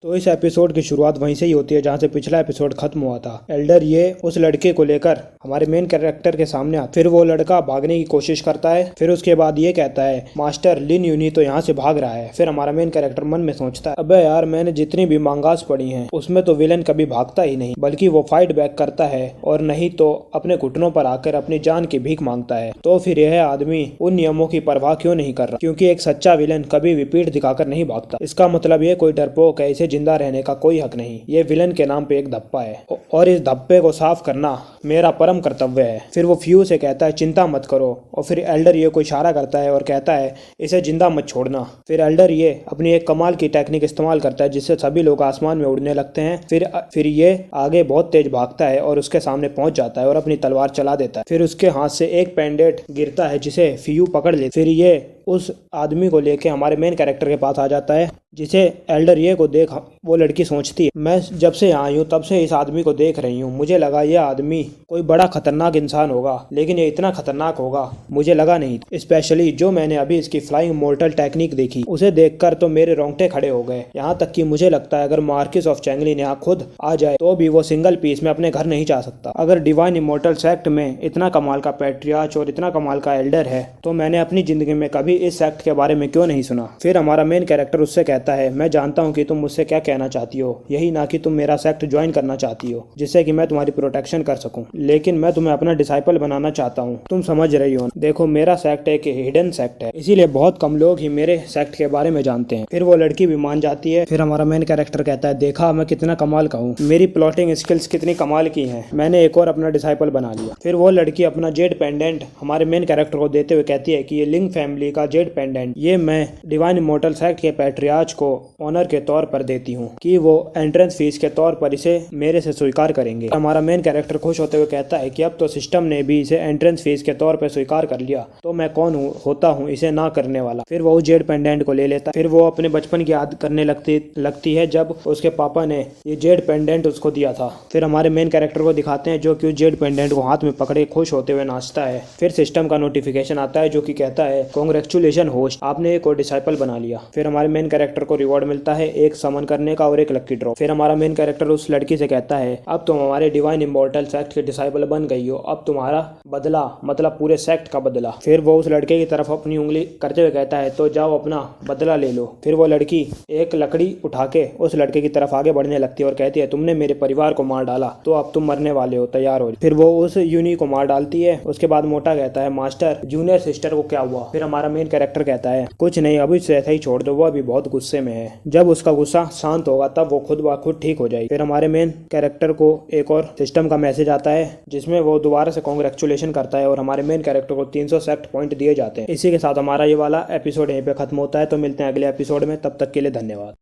तो इस एपिसोड की शुरुआत वहीं से ही होती है जहां से पिछला एपिसोड खत्म हुआ था। एल्डर ये उस लड़के को लेकर हमारे मेन कैरेक्टर के सामने आता, फिर वो लड़का भागने की कोशिश करता है। फिर उसके बाद ये कहता है मास्टर लिन यूनी तो यहाँ से भाग रहा है। फिर हमारा मेन कैरेक्टर मन में सोचता है अबे यार, मैंने जितनी भी मांगास पढ़ी हैं उसमें तो विलन कभी भागता ही नहीं, बल्कि वो फाइट बैक करता है और नहीं तो अपने घुटनों पर आकर अपनी जान की भीख मांगता है। तो फिर यह आदमी उन नियमों की परवाह क्यों नहीं कर रहा? क्योंकि एक सच्चा विलन कभी भी पीठ दिखाकर नहीं भागता। इसका मतलब ये कोई डरपोक है, इसे जिंदा रहने का कोई हक नहीं। ये विलन के नाम पे एक धब्बा है और इस धब्बे को साफ करना मेरा परम कर्तव्य है। फिर वो फ्यू से कहता है चिंता मत करो, और फिर एल्डर ये को इशारा करता है और कहता है इसे जिंदा मत छोड़ना। फिर एल्डर ये अपनी एक कमाल की टेक्निक इस्तेमाल करता है जिससे सभी लोग आसमान में उड़ने लगते हैं। फिर ये आगे बहुत तेज भागता है और उसके सामने पहुंच जाता है और अपनी तलवार चला देता है। फिर उसके हाथ से एक पेंडेंट गिरता है जिसे फ्यू पकड़ ले। फिर ये उस आदमी को लेके हमारे मेन कैरेक्टर के पास आ जाता है, जिसे एल्डर ये को देख वो लड़की सोचती है मैं जब से यहाँ आई हूँ तब से इस आदमी को देख रही हूँ। मुझे लगा ये आदमी कोई बड़ा खतरनाक इंसान होगा, लेकिन ये इतना खतरनाक होगा मुझे लगा नहीं। स्पेशली जो मैंने अभी इसकी फ्लाइंग मोर्टल टेक्निक देखी, उसे देखकर तो मेरे रोंगटे खड़े हो गए। यहाँ तक कि मुझे लगता है अगर मार्किस ऑफ चैंगलिन यहाँ खुद आ जाए तो भी वो सिंगल पीस में अपने घर नहीं जा सकता। अगर डिवाइन इमोर्टल सेक्ट में इतना कमाल का पैट्रियार्च और इतना कमाल का एल्डर है तो मैंने अपनी जिंदगी में कभी इस सेक्ट के बारे में क्यों नहीं सुना। फिर हमारा मेन कैरेक्टर उससे कहता है मैं जानता हूँ कि तुम मुझसे क्या कहना चाहती हो, यही ना कि तुम मेरा सेक्ट ज्वाइन करना चाहती हो जिससे कि मैं तुम्हारी प्रोटेक्शन कर सकूं, लेकिन मैं तुम्हें अपना डिसाइपल बनाना चाहता हूँ। तुम समझ रही हो, देखो मेरा सेक्ट एक हिडन सेक्ट है, इसीलिए बहुत कम लोग ही मेरे सेक्ट के बारे में जानते हैं। फिर वो लड़की भी मान जाती है। फिर हमारा मेन कैरेक्टर कहता है देखा मैं कितना कमाल का हूँ, मेरी प्लॉटिंग स्किल्स कितनी कमाल की हैं, मैंने एक और अपना डिसाइपल बना लिया। फिर वो लड़की अपना जेड पेंडेंट हमारे मेन कैरेक्टर को देते हुए कहती है कि ये लिंग फैमिली का जेड पेंडेंट ये मैं डिवाइन इमोर्टल सेक्ट के पैट्रियार्च को ऑनर के तौर पर देती हूँ कि वो एंट्रेंस फीस के तौर पर इसे मेरे से स्वीकार करेंगे। हमारा मेन कैरेक्टर खुश होते हुए कहता है कि अब तो सिस्टम ने भी इसे एंट्रेंस फीस के तौर पर स्वीकार कर लिया, तो मैं कौन होता हूँ इसे ना करने वाला। फिर वो जेड पेंडेंट को ले लेता। फिर वो अपने बचपन की याद करने लगती है जब उसके पापा ने ये जेड पेंडेंट उसको दिया था। फिर हमारे मेन कैरेक्टर को दिखाते हैं जो कि जेड पेंडेंट को हाथ में पकड़े खुश होते हुए नाचता है। फिर सिस्टम का नोटिफिकेशन आता है जो कि कहता है कांग्रेचुलेशन होस्ट, आपने एक और डिसाइपल बना लिया। फिर हमारे मेन कैरेक्टर को रिवॉर्ड मिलता है एक समन करने का और एक लकी ड्रॉ। फिर हमारा मेन कैरेक्टर उस लड़की से कहता है अब तुम हमारे डिवाइन इमोर्टल सेक्ट के डिसाइपल बन गई हो, अब तुम्हारा बदला मतलब पूरे सेक्ट का बदला। फिर वो उस लड़के की तरफ अपनी उंगली करते हुए कहता है तो जाओ अपना बदला ले लो। फिर वो लड़की एक लकड़ी उठा के उस लड़के की तरफ आगे बढ़ने लगती है और कहती है तुमने मेरे परिवार को मार डाला तो अब तुम मरने वाले हो, तैयार हो। फिर वो उस यूनी को मार डालती है। उसके बाद मोटा कहता है मास्टर जूनियर सिस्टर को क्या हुआ? फिर हमारा मेन कैरेक्टर कहता है कुछ नहीं, अभी से ऐसा ही छोड़ दो, वो अभी बहुत गुस्से में है, जब उसका गुस्सा शांत होगा तब वो खुद ब खुद ठीक हो जाएगी। फिर हमारे मेन कैरेक्टर को एक और सिस्टम का मैसेज आता है जिसमें वो दोबारा से कांग्रेचुलेशन करता है और हमारे मेन कैरेक्टर को 300 सेक्ट पॉइंट दिए जाते हैं। इसी के साथ हमारा ये वाला एपिसोड यहीं पे खत्म होता है। तो मिलते हैं अगले एपिसोड में, तब तक के लिए धन्यवाद।